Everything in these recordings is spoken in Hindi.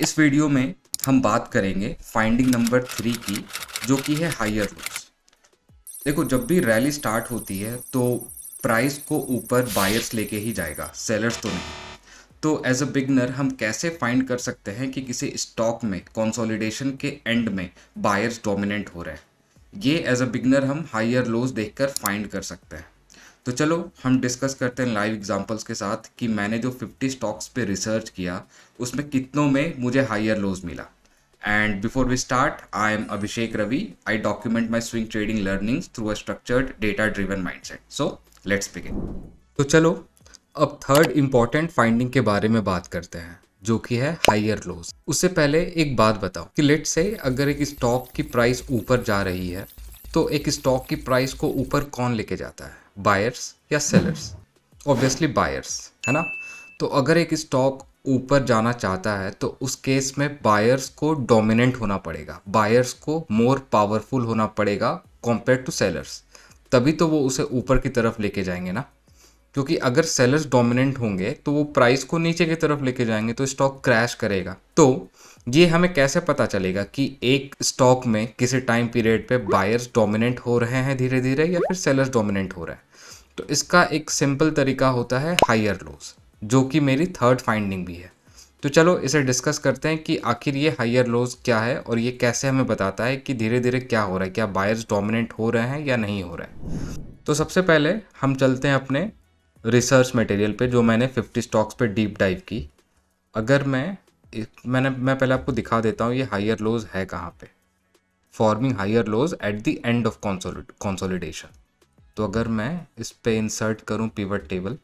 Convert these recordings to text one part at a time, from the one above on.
इस वीडियो में हम बात करेंगे फाइंडिंग नंबर 3 की, जो कि है हायर लोस। देखो, जब भी रैली स्टार्ट होती है तो प्राइस को ऊपर बायर्स लेके ही जाएगा, सेलर्स तो नहीं। तो एज अ बिगनर हम कैसे फाइंड कर सकते हैं कि किसी स्टॉक में कंसोलिडेशन के एंड में बायर्स डोमिनेंट हो रहे हैं? ये एज अ बिगनर हम हायर लोज देखकर फाइंड कर सकते हैं। तो चलो हम डिस्कस करते हैं लाइव एग्जांपल्स के साथ कि मैंने जो 50 स्टॉक्स पे रिसर्च किया उसमें कितनों में मुझे हायर लोज मिला। And before we start, I am Abhishek Ravi. I document my swing trading learnings through a structured data driven mindset. So let's begin. तो चलो अब थर्ड इम्पॉर्टेंट फाइंडिंग के बारे में बात करते हैं, जो कि है हायर लोज। उससे पहले एक बात बताओ कि लेट्स से अगर एक स्टॉक की प्राइस ऊपर जा रही है तो एक स्टॉक की प्राइस को ऊपर कौन लेके जाता है, बायर्स या सेलर्स? ऑब्वियसली बायर्स, है ना। तो अगर एक स्टॉक ऊपर जाना चाहता है तो उस केस में बायर्स को डोमिनेंट होना पड़ेगा, बायर्स को मोर पावरफुल होना पड़ेगा कंपेयर टू सेलर्स, तभी तो वो उसे ऊपर की तरफ लेके जाएंगे ना। क्योंकि अगर सेलर्स डोमिनेंट होंगे तो वो प्राइस को नीचे की तरफ लेके जाएंगे तो स्टॉक क्रैश करेगा। तो ये हमें कैसे पता चलेगा कि एक स्टॉक में किसी टाइम पीरियड पे बायर्स डोमिनेंट हो रहे हैं धीरे धीरे या फिर सेलर्स डोमिनेंट हो रहे हैं? तो इसका एक सिंपल तरीका होता है हायर लोज, जो कि मेरी थर्ड फाइंडिंग भी है। तो चलो इसे डिस्कस करते हैं कि आखिर ये हायर लोज क्या है और ये कैसे हमें बताता है कि धीरे धीरे क्या हो रहा है, क्या बायर्स डोमिनेंट हो रहे हैं या नहीं हो रहे हैं। तो सबसे पहले हम चलते हैं अपने रिसर्च मटेरियल पे, जो मैंने 50 स्टॉक्स पे डीप डाइव की। अगर मैं पहले आपको दिखा देता हूँ ये हायर लोज है कहाँ पे। Forming higher lows at the end of consolidation. तो अगर मैं इस पे इंसर्ट करूँ पिवट टेबल,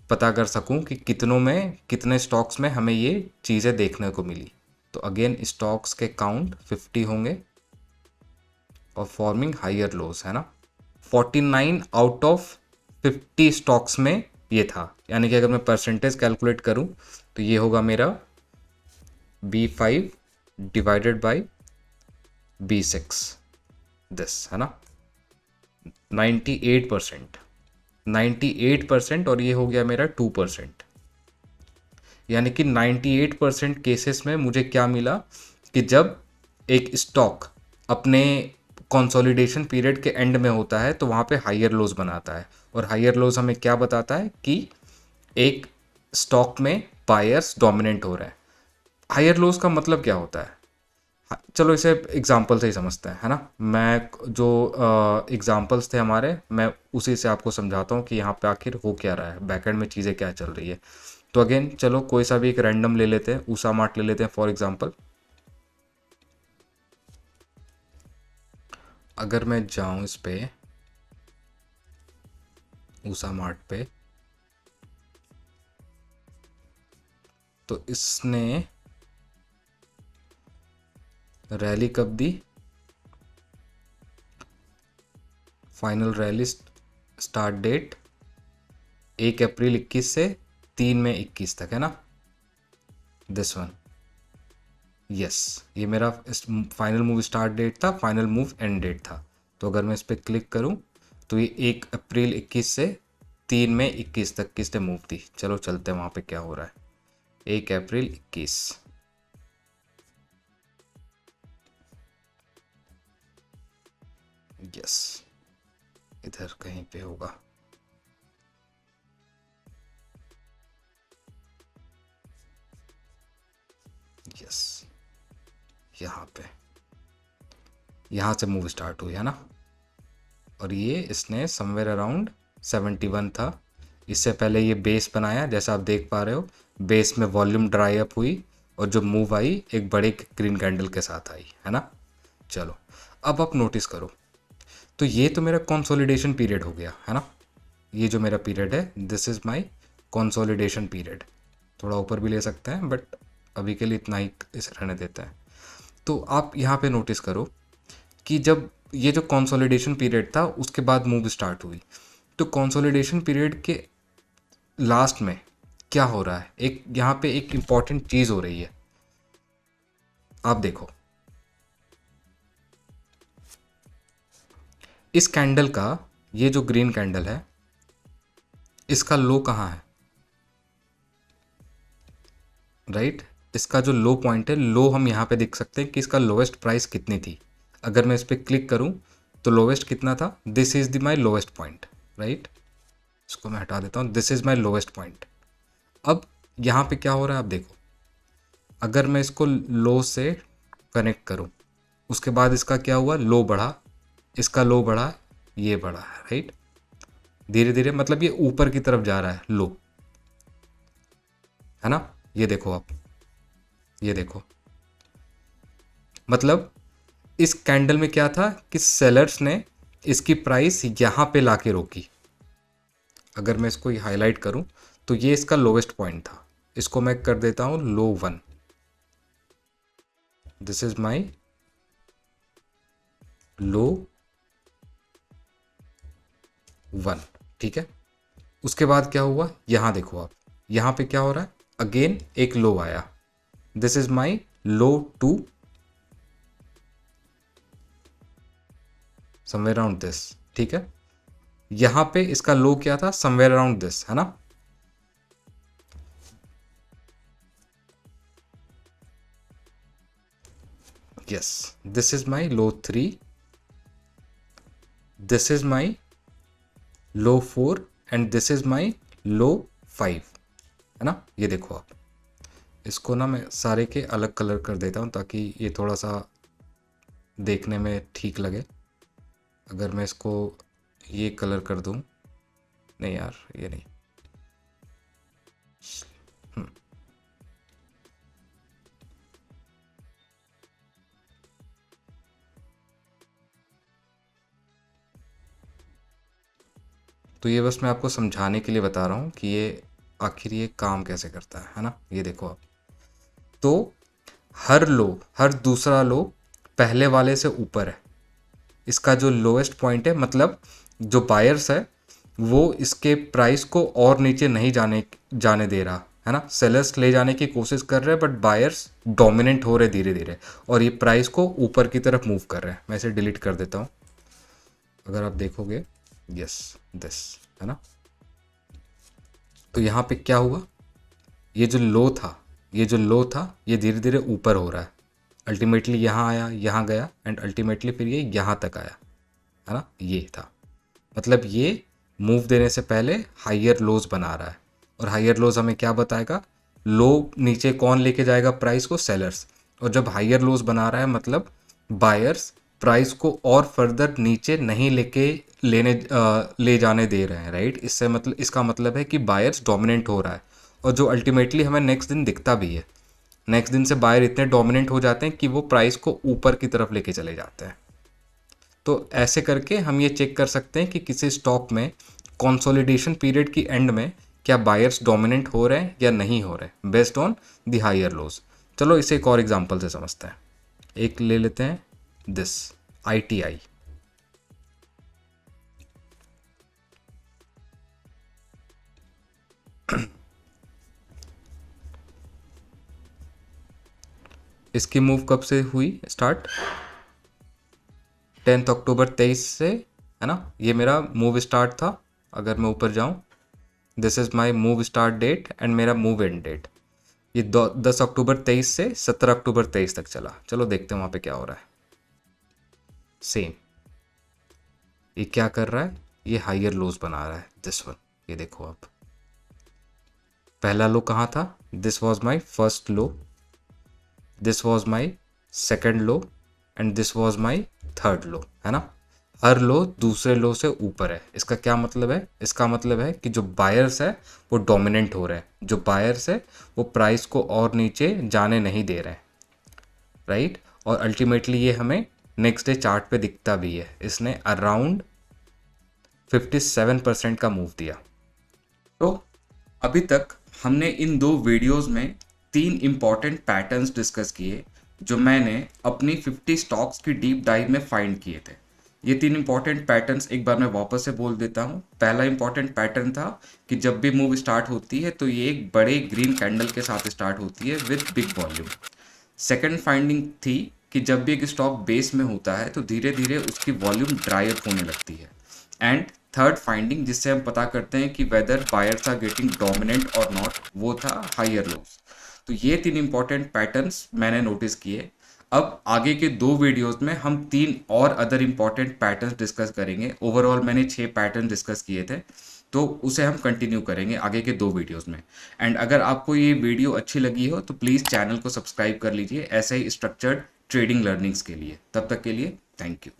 पता कर सकूं कि कितनों में कितने स्टॉक्स में हमें ये चीज़ें देखने को मिली, तो अगेन स्टॉक्स के काउंट 50 होंगे और फॉर्मिंग हायर लोज, है ना। 49 आउट ऑफ 50 स्टॉक्स में ये था, यानी कि अगर मैं परसेंटेज कैलकुलेट करूं तो ये होगा मेरा B5 divided by B6, this, है ना। 98%, 98%, और ये हो गया मेरा 2%। यानी कि 98% केसेस में मुझे क्या मिला कि जब एक स्टॉक अपने कंसोलिडेशन पीरियड के एंड में होता है तो वहाँ पे हायर लोज बनाता है। और हायर लोज हमें क्या बताता है कि एक स्टॉक में बायर्स डोमिनेंट हो रहे हैं। हायर लोज का मतलब क्या होता है? चलो इसे एग्जाम्पल से ही समझते हैं, है ना। मैं जो एग्जाम्पल्स थे हमारे, मैं उसी से आपको समझाता हूँ कि यहाँ पे आखिर हो क्या रहा है, बैकएंड में चीज़ें क्या चल रही है। तो अगेन चलो कोई सा भी एक रैंडम ले लेते हैं, ऊषा मार्ट ले लेते हैं फॉर एग्जांपल। अगर मैं जाऊं इस पे ऊषा मार्ट पे, तो इसने रैली कब दी? फाइनल रैली स्टार्ट डेट 1 अप्रैल 21 से 3 मई 21 तक, है ना। दिस वन, यस, ये मेरा फाइनल मूव स्टार्ट डेट था, फाइनल मूव एंड डेट था। तो अगर मैं इस पर क्लिक करूं तो ये 1 अप्रैल 21 से 3 मई 21 तक किसने मूव दी। चलो चलते हैं वहाँ पे क्या हो रहा है। 1 अप्रैल 21, यस, इधर कहीं पे होगा। यस, यहाँ पे, यहाँ से मूव स्टार्ट हुई, है ना। और ये इसने समवेयर अराउंड 71 था। इससे पहले ये बेस बनाया, जैसा आप देख पा रहे हो, बेस में वॉल्यूम ड्राई अप हुई और जो मूव आई एक बड़े ग्रीन कैंडल के साथ आई, है ना। चलो अब आप नोटिस करो, तो ये तो मेरा कंसोलिडेशन पीरियड हो गया, है ना। ये जो मेरा पीरियड है, this is my consolidation period. थोड़ा ऊपर भी ले सकते हैं बट अभी के लिए इतना ही इसे रहने देते हैं। तो आप यहाँ पे नोटिस करो कि जब ये जो कंसोलिडेशन पीरियड था उसके बाद मूव स्टार्ट हुई, तो कंसोलिडेशन पीरियड के लास्ट में क्या हो रहा है, एक यहाँ पे एक इम्पॉर्टेंट चीज़ हो रही है। आप देखो, इस कैंडल का, ये जो ग्रीन कैंडल है, इसका लो कहाँ है? राइट। इसका जो लो पॉइंट है, लो हम यहाँ पे देख सकते हैं कि इसका लोवेस्ट प्राइस कितनी थी। अगर मैं इस पर क्लिक करूँ तो लोवेस्ट कितना था, this is the my lowest point, right. इसको मैं हटा देता हूँ, this is my lowest point. अब यहाँ पे क्या हो रहा है आप देखो, अगर मैं इसको लो से कनेक्ट करूँ, उसके बाद इसका क्या हुआ, लो बढ़ा, इसका लो बढ़ा, ये बढ़ा है, राइट। धीरे धीरे मतलब ये ऊपर की तरफ जा रहा है लो, है ना। ये देखो आप, ये देखो, मतलब इस कैंडल में क्या था कि सेलर्स ने इसकी प्राइस यहाँ पे लाके रोकी। अगर मैं इसको हाईलाइट करूं तो ये इसका लोवेस्ट पॉइंट था। इसको मैं कर देता हूं लो 1, दिस इज माई लो 1, ठीक है। उसके बाद क्या हुआ, यहां देखो आप, यहां पे क्या हो रहा है, अगेन एक लो आया, this is my low 2, somewhere around this, ठीक है। यहां पे इसका लो क्या था, समवेयर अराउंड दिस, है ना। yes, this is my low 3, this is my low 4 and this is my low 5, है ना। ये देखो आप, इसको ना मैं सारे के अलग कलर कर देता हूँ ताकि ये थोड़ा सा देखने में ठीक लगे। अगर मैं इसको ये कलर कर दूँ, नहीं यार ये नहीं, तो ये बस मैं आपको समझाने के लिए बता रहा हूँ कि ये आखिर ये काम कैसे करता है ना। ये देखो आप, तो हर लो, हर दूसरा लो पहले वाले से ऊपर है। इसका जो लोएस्ट पॉइंट है, मतलब जो बायर्स है वो इसके प्राइस को और नीचे नहीं जाने दे रहा, है ना। सेलर्स ले जाने की कोशिश कर रहे हैं बट बायर्स डोमिनेंट हो रहे धीरे धीरे, और ये प्राइस को ऊपर की तरफ मूव कर रहे हैं। मैं इसे डिलीट कर देता हूँ। अगर आप देखोगे, यस दिस, है ना। तो यहाँ पे क्या हुआ, ये जो लो था, ये जो लो था ये धीरे धीरे ऊपर हो रहा है, अल्टीमेटली यहाँ आया, यहाँ गया एंड अल्टीमेटली फिर ये यहाँ तक आया, है ना। ये था, मतलब ये मूव देने से पहले हायर लोज बना रहा है। और हायर लोज हमें क्या बताएगा, लो नीचे कौन लेके जाएगा प्राइस को, सेलर्स। और जब हायर लोज बना रहा है मतलब बायर्स प्राइस को और फर्दर नीचे नहीं ले जाने दे रहे हैं, राइट। इससे मतलब, इसका मतलब है कि बायर्स डोमिनेंट हो रहा है, और जो अल्टीमेटली हमें नेक्स्ट दिन दिखता भी है। नेक्स्ट दिन से बायर इतने डोमिनेंट हो जाते हैं कि वो प्राइस को ऊपर की तरफ लेके चले जाते हैं। तो ऐसे करके हम ये चेक कर सकते हैं कि किसी स्टॉक में कंसोलिडेशन पीरियड की एंड में क्या बायर्स डोमिनेंट हो रहे हैं या नहीं हो रहे, based on the higher lows. चलो इसे एक और एग्जांपल से समझते हैं। एक ले लेते हैं दिस ITI। इसकी मूव कब से हुई स्टार्ट, 10 अक्टूबर 23 से, है ना। ये मेरा मूव स्टार्ट था। अगर मैं ऊपर जाऊं, this is my move start date and मेरा मूव एंड डेट। ये 10 अक्टूबर 23 से 17 अक्टूबर 23 तक चला। चलो देखते हैं वहाँ पे क्या हो रहा है। सेम, ये क्या कर रहा है, ये हायर लोज बना रहा है, दिस वन। ये देखो आप, पहला लो कहाँ था, this was my first low, this was my second low and this was my third लो, है ना। हर लो दूसरे लो से ऊपर है। इसका क्या मतलब है, इसका मतलब है कि जो बायर्स है वो डोमिनेंट हो रहे हैं, जो बायर्स है वो प्राइस को और नीचे जाने नहीं दे रहे हैं, राइट। और अल्टीमेटली ये हमें नेक्स्ट डे चार्ट पे दिखता भी है। इसने अराउंड 57% का मूव दिया। तो अभी तक हमने इन दो वीडियोस में 3 इम्पॉर्टेंट पैटर्न्स डिस्कस किए जो मैंने अपनी 50 स्टॉक्स की डीप डाइव में फाइंड किए थे। ये 3 इम्पॉर्टेंट पैटर्न्स एक बार मैं वापस से बोल देता हूँ। पहला इम्पॉर्टेंट पैटर्न था कि जब भी मूव स्टार्ट होती है तो ये एक बड़े ग्रीन कैंडल के साथ स्टार्ट होती है with big volume. Second finding थी कि जब भी एक स्टॉक बेस में होता है तो धीरे धीरे उसकी वॉल्यूम ड्राई अप होने लगती है। एंड थर्ड फाइंडिंग, जिससे हम पता करते हैं कि whether buyers are getting dominant और नॉट, वो था हायर लोज। तो ये 3 इंपॉर्टेंट पैटर्न्स मैंने नोटिस किए। अब आगे के 2 वीडियोस में हम 3 और अदर इंपॉर्टेंट पैटर्न्स डिस्कस करेंगे। ओवरऑल मैंने 6 पैटर्न डिस्कस किए थे, तो उसे हम कंटिन्यू करेंगे आगे के 2 वीडियोस में। एंड अगर आपको ये वीडियो अच्छी लगी हो तो प्लीज़ चैनल को सब्सक्राइब कर लीजिए ऐसे ही स्ट्रक्चर्ड ट्रेडिंग लर्निंग्स के लिए। तब तक के लिए थैंक यू।